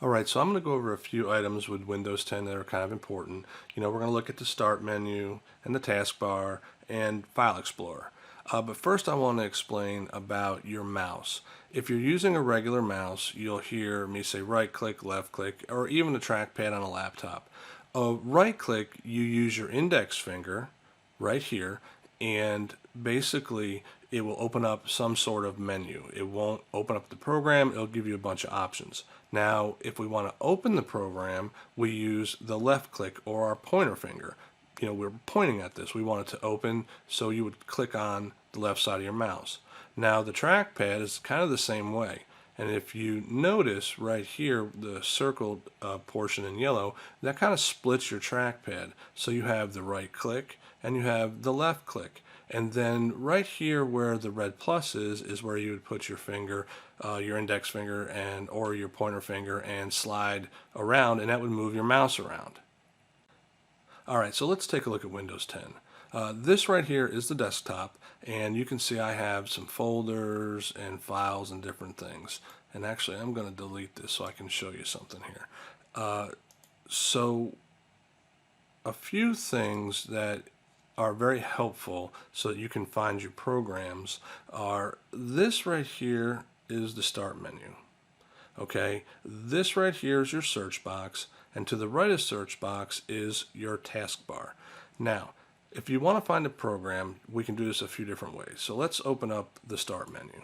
Alright, so I'm going to go over a few items with Windows 10 that are kind of important. We're going to look at the Start menu and the taskbar and File Explorer. But first I want to explain about your mouse. If you're using a regular mouse, you'll hear me say right click, left click, or even the trackpad on a laptop. Right click, you use your index finger right here, and basically it will open up some sort of menu. It won't open up the program, it'll give you a bunch of options. Now, if we want to open the program, we use the left click or our pointer finger. We're pointing at this. We want it to open, so you would click on the left side of your mouse. Now, the trackpad is kind of the same way. And if you notice right here, the circled portion in yellow, that kind of splits your trackpad. So you have the right click and you have the left click. And then right here where the red plus is where you would put your finger, your index finger or your pointer finger, and slide around, and that would move your mouse around. Alright, so let's take a look at Windows 10. This right here is the desktop, and you can see I have some folders and files and different things. And actually I'm going to delete this so I can show you something here. So a few things that are very helpful so that you can find your programs are this right here is the Start menu. Okay, this right here is your search box, and to the right of search box is your taskbar. Now, if you want to find a program, we can do this a few different ways. So let's open up the Start menu.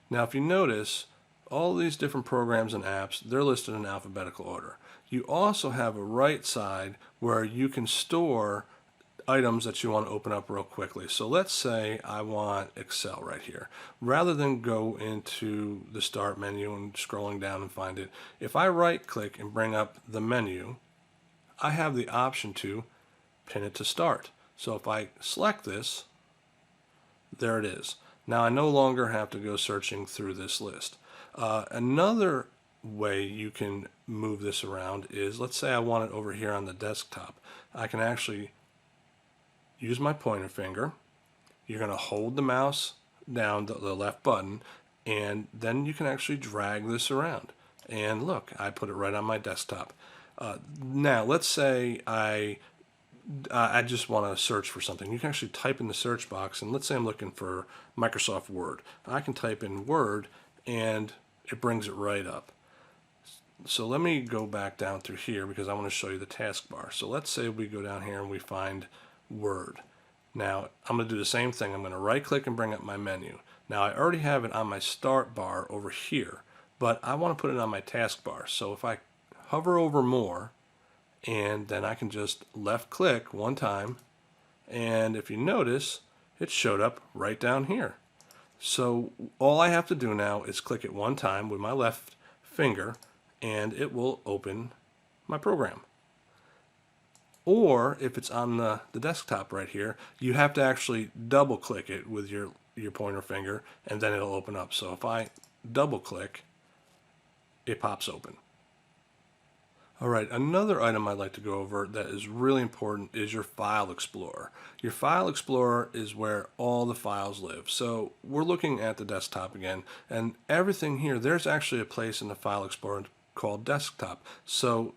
Now, if you notice, all these different programs and apps, they're listed in alphabetical order. You also have a right side where you can store items that you want to open up real quickly. So let's say I want Excel right here. Rather than go into the Start menu and scrolling down and find it, if I right click and bring up the menu, I have the option to pin it to Start. So if I select this, there it is. Now I no longer have to go searching through this list. Another way you can move this around is, let's say I want it over here on the desktop. I can actually use my pointer finger. You're going to hold the mouse down, the left button, and then you can actually drag this around. And look, I put it right on my desktop. Now, let's say I just want to search for something. You can actually type in the search box, and let's say I'm looking for Microsoft Word. I can type in Word, and it brings it right up. So let me go back down through here because I want to show you the taskbar. So let's say we go down here and we find Word. Now I'm going to do the same thing. I'm going to right click and bring up my menu. Now I already have it on my Start bar over here, but I want to put it on my taskbar. So if I hover over More, and then I can just left click one time, and if you notice, it showed up right down here. So all I have to do now is click it one time with my left finger, and it will open my program. Or if it's on the desktop right here, you have to actually double click it with your pointer finger, and then it'll open up. So if I double click, it pops open. Alright, another item I'd like to go over that is really important is your File Explorer. Your File Explorer is where all the files live. So we're looking at the desktop again, and everything here, there's actually a place in the File Explorer called Desktop. So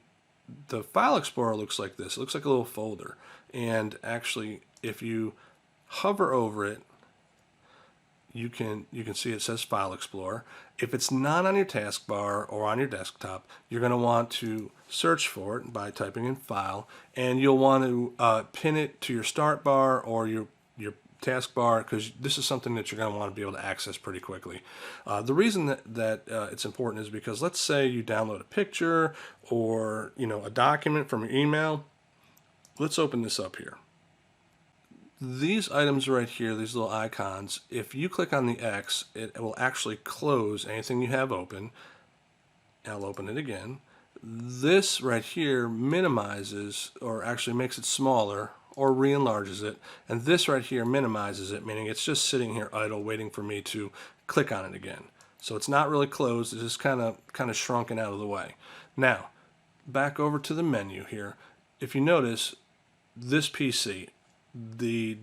the File Explorer looks like this. It looks like a little folder, and actually if you hover over it, you can see it says File Explorer. If it's not on your taskbar or on your desktop, you're going to want to search for it by typing in File, and you'll want to pin it to your Start bar or your taskbar, because this is something that you're going to want to be able to access pretty quickly. The reason that it's important is because let's say you download a picture or a document from your email. Let's open this up here. These items right here, these little icons, if you click on the X, it will actually close anything you have open. I'll open it again. This right here minimizes, or actually makes it smaller, or re-enlarges it, and this right here minimizes it, meaning it's just sitting here idle waiting for me to click on it again. So it's not really closed, it's just kind of shrunken out of the way. Now, back over to the menu here. If you notice, this PC, the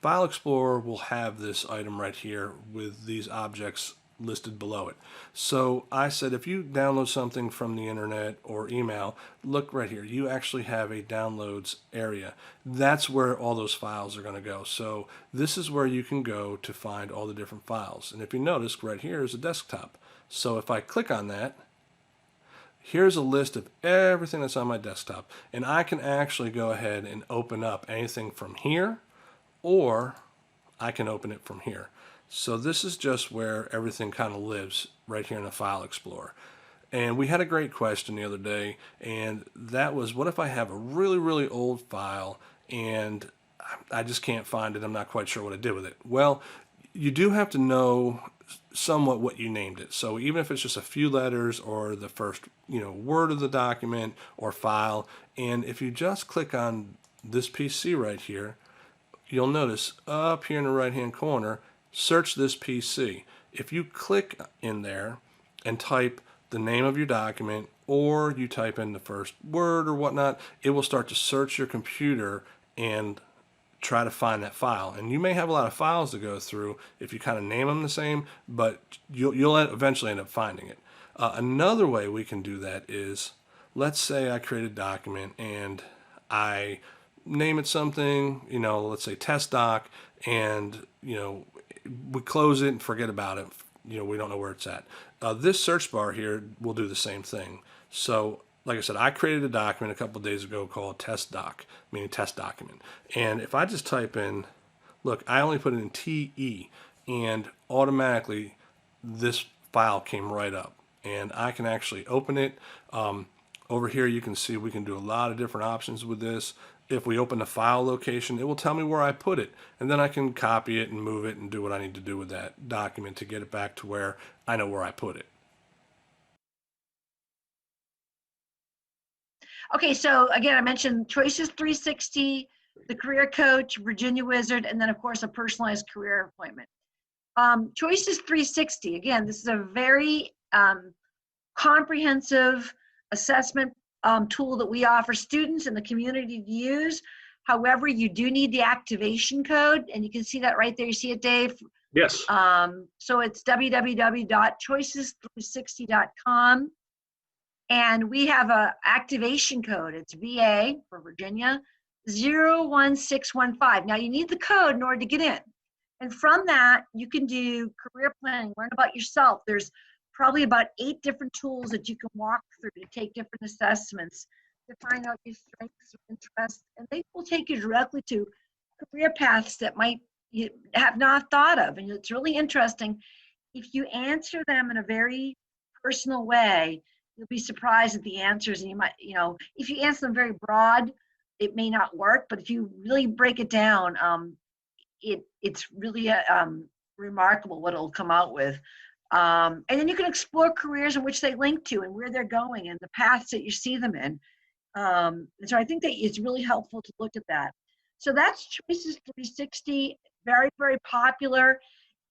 File Explorer will have this item right here with these objects listed below it. So I said, if you download something from the internet or email, look right here. You actually have a downloads area. That's where all those files are going to go. So this is where you can go to find all the different files. And if you notice, right here is a desktop. So if I click on that, here's a list of everything that's on my desktop. And I can actually go ahead and open up anything from here, or I can open it from here. So this is just where everything kind of lives right here in the File Explorer. And we had a great question the other day, and that was, what if I have a really, really old file and I just can't find it? I'm not quite sure what to do with it. Well, you do have to know somewhat what you named it. So even if it's just a few letters or the first, word of the document or file, and if you just click on this PC right here, you'll notice up here in the right hand corner, search this PC. If you click in there and type the name of your document, or you type in the first word or whatnot, it will start to search your computer and try to find that file. And you may have a lot of files to go through if you kind of name them the same, but you'll eventually end up finding it. Another way we can do that is, let's say I create a document and I name it something, let's say test doc, and we close it and forget about it. We don't know where it's at. This search bar here will do the same thing. So like I said, I created a document a couple of days ago called test doc, meaning test document. And if I just type in, look, I only put it in TE, and automatically this file came right up. And I can actually open it. Over here you can see we can do a lot of different options with this. If we open the file location, it will tell me where I put it, and then I can copy it and move it and do what I need to do with that document to get it back to where I know where I put it. Okay, so again, I mentioned Choices 360, the Career Coach, Virginia Wizard, and then of course a personalized career appointment. Choices 360, again, this is a very comprehensive assessment tool that we offer students in the community to use. However, you do need the activation code, and you can see that right there. You see it, Dave? Yes. So it's www.choices360.com. And we have a activation code. It's VA for Virginia 01615. Now you need the code in order to get in. And from that, you can do career planning, learn about yourself. There's probably about 8 different tools that you can walk through to take different assessments to find out your strengths or interests. And they will take you directly to career paths that might you have not thought of. And it's really interesting. If you answer them in a very personal way, you'll be surprised at the answers. And you might, if you answer them very broad, it may not work. But if you really break it down, it's really remarkable what it'll come out with. And then you can explore careers in which they link to and where they're going and the paths that you see them in. And so I think that it's really helpful to look at that. So that's Choices 360, very, very popular.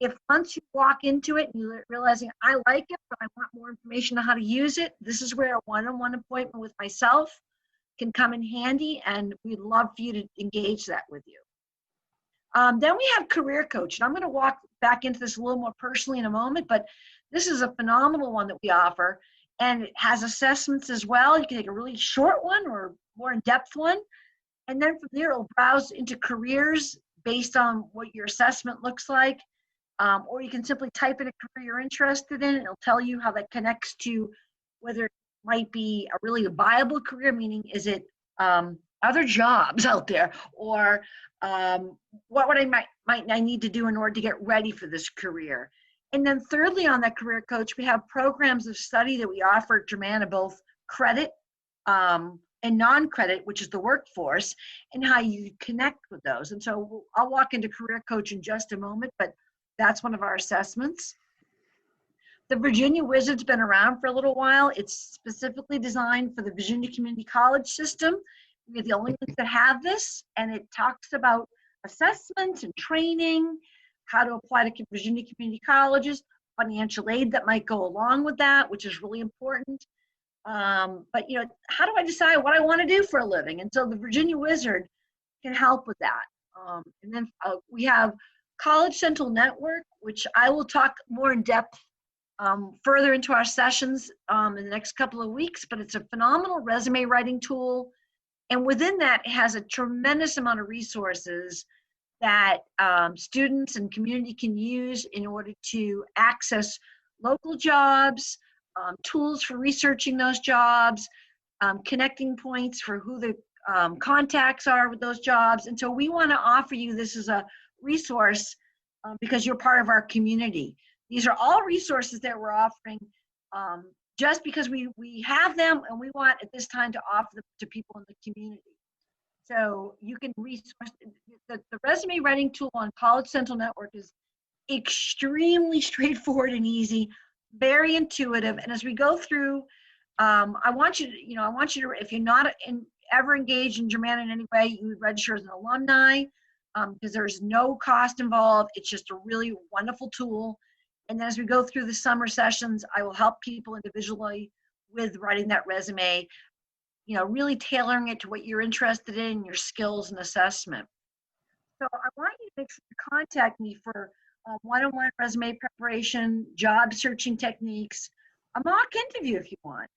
If once you walk into it and you're realizing, I like it, but I want more information on how to use it, this is where a one-on-one appointment with myself can come in handy, and we'd love for you to engage that with you. Then we have Career Coach, and I'm going to walk back into this a little more personally in a moment, but this is a phenomenal one that we offer, and it has assessments as well. You can take a really short one or more in-depth one, and then from there it'll browse into careers based on what your assessment looks like, or you can simply type in a career you're interested in, and it'll tell you how that connects to whether it might be a really viable career, meaning is it other jobs out there, or what would I might I need to do in order to get ready for this career. And then thirdly, on that Career Coach, we have programs of study that we offer at Germanna, both credit and non-credit, which is the workforce, and how you connect with those. And so I'll walk into Career Coach in just a moment, but that's one of our assessments. The Virginia Wizard's been around for a little while. It's specifically designed for the Virginia Community College system. We're the only ones that have this, and it talks about assessments and training, how to apply to Virginia community colleges, financial aid that might go along with that, which is really important. But how do I decide what I want to do for a living? And so the Virginia Wizard can help with that. And then we have College Central Network, which I will talk more in depth further into our sessions in the next couple of weeks, but it's a phenomenal resume writing tool. And within that, it has a tremendous amount of resources that students and community can use in order to access local jobs, tools for researching those jobs, connecting points for who the contacts are with those jobs. And so we want to offer you this as a resource because you're part of our community. These are all resources that we're offering just because we have them, and we want at this time to offer them to people in the community. So you can resource the resume writing tool on College Central Network is extremely straightforward and easy, very intuitive. And as we go through, I want you to, if you're not ever engaged in Germanna in any way, you would register as an alumni because there's no cost involved. It's just a really wonderful tool. And then as we go through the summer sessions, I will help people individually with writing that resume, really tailoring it to what you're interested in, your skills and assessment. So I want you to make sure to contact me for one-on-one resume preparation, job searching techniques, a mock interview if you want.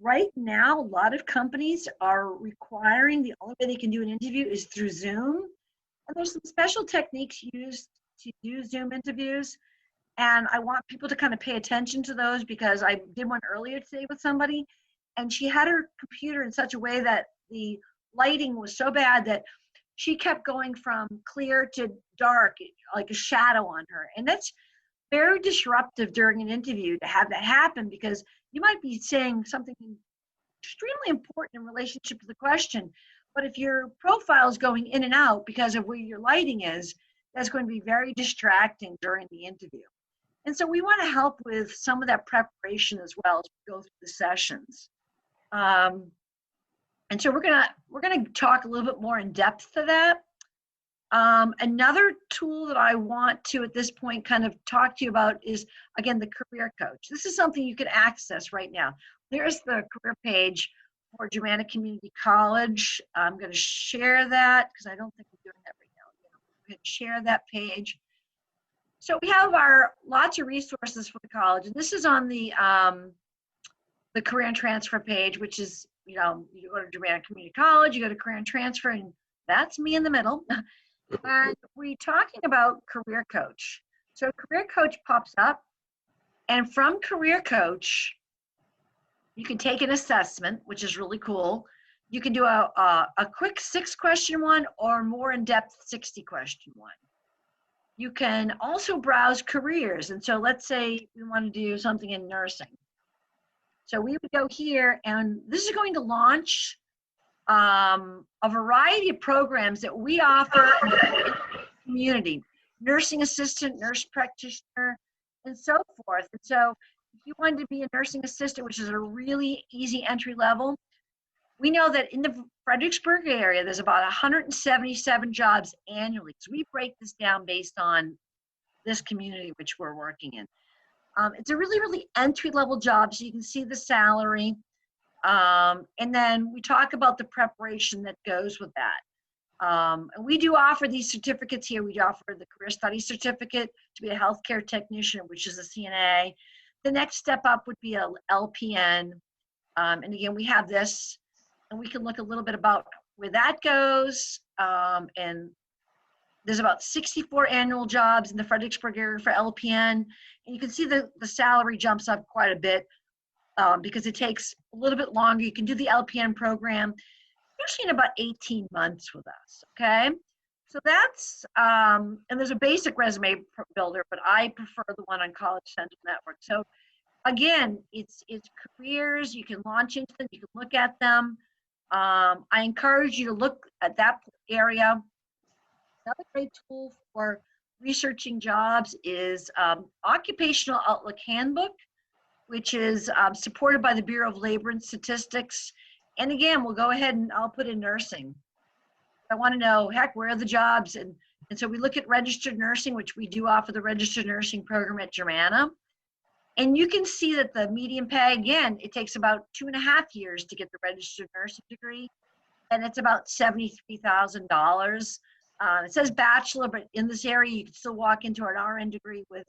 Right now, a lot of companies are requiring the only way they can do an interview is through Zoom. And there's some special techniques used to do Zoom interviews. And I want people to kind of pay attention to those because I did one earlier today with somebody, and she had her computer in such a way that the lighting was so bad that she kept going from clear to dark, like a shadow on her. And that's very disruptive during an interview to have that happen because you might be saying something extremely important in relationship to the question. But if your profile is going in and out because of where your lighting is, that's going to be very distracting during the interview. And so we want to help with some of that preparation as well as we go through the sessions. And so we're gonna talk a little bit more in depth to that. Another tool that I want to at this point kind of talk to you about is, again, the career coach. This is something you can access right now. There's the career page for Germanna Community College. I'm going to share that because I don't think I'm doing that right now. Go ahead and share that page. So we have our lots of resources for the college, and this is on the career and transfer page, which is, you go to Germanna Community College, you go to career and transfer, and that's me in the middle. And we're talking about career coach. So career coach pops up, and from career coach, you can take an assessment, which is really cool. You can do a quick 6-question one or more in-depth 60-question one. You can also browse careers. And so let's say we want to do something in nursing. So we would go here, and this is going to launch a variety of programs that we offer in the community. Nursing assistant, nurse practitioner, and so forth. And so if you wanted to be a nursing assistant, which is a really easy entry level, we know that in the Fredericksburg area, there's about 177 jobs annually. So we break this down based on this community which we're working in. It's a really, really entry-level job, so you can see the salary. And then we talk about the preparation that goes with that. And we do offer these certificates here. We offer the Career Study Certificate to be a healthcare technician, which is a CNA. The next step up would be a LPN. And again, we have this, and we can look a little bit about where that goes. And there's about 64 annual jobs in the Fredericksburg area for LPN. And you can see the salary jumps up quite a bit because it takes a little bit longer. You can do the LPN program usually in about 18 months with us, okay? So that's, and there's a basic resume builder, but I prefer the one on College Central Network. So again, it's careers, you can launch into them, you can look at them. I encourage you to look at that area. Another great tool for researching jobs is Occupational Outlook Handbook, which is supported by the Bureau of Labor and Statistics. And again, we'll go ahead and I'll put in nursing. I want to know, heck, where are the jobs? And so we look at registered nursing, which we do offer the registered nursing program at Germanna. And you can see that the median pay, again, it takes about 2.5 years to get the registered nursing degree. And it's about $73,000. It says bachelor, but in this area, you can still walk into an RN degree with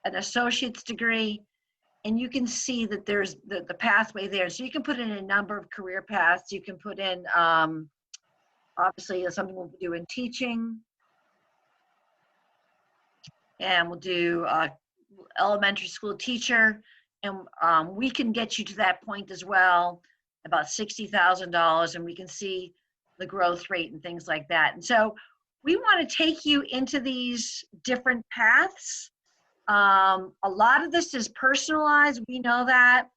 an associate's degree, and you can see that there's the pathway there. So you can put in a number of career paths. You can put in, obviously, something we'll do in teaching, and we'll do elementary school teacher, and we can get you to that point as well, about $60,000, and we can see the growth rate and things like that. And so we want to take you into these different paths. A lot of this is personalized, we know that,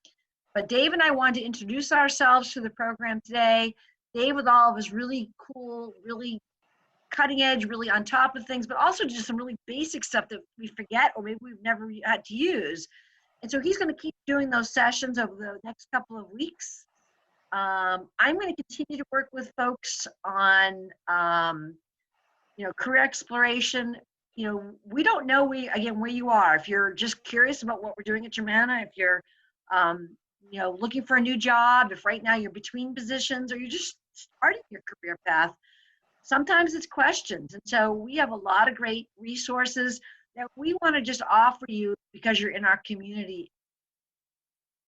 but Dave and I wanted to introduce ourselves to the program today. Dave with all of his really cool, really cutting edge, really on top of things, but also just some really basic stuff that we forget or maybe we've never had to use. And so he's going to keep doing those sessions over the next couple of weeks. I'm going to continue to work with folks on, career exploration. We don't know, where you are. If you're just curious about what we're doing at Germanna, if you're, looking for a new job, if right now you're between positions or you're just starting your career path, sometimes it's questions. And so we have a lot of great resources that we want to just offer you because you're in our community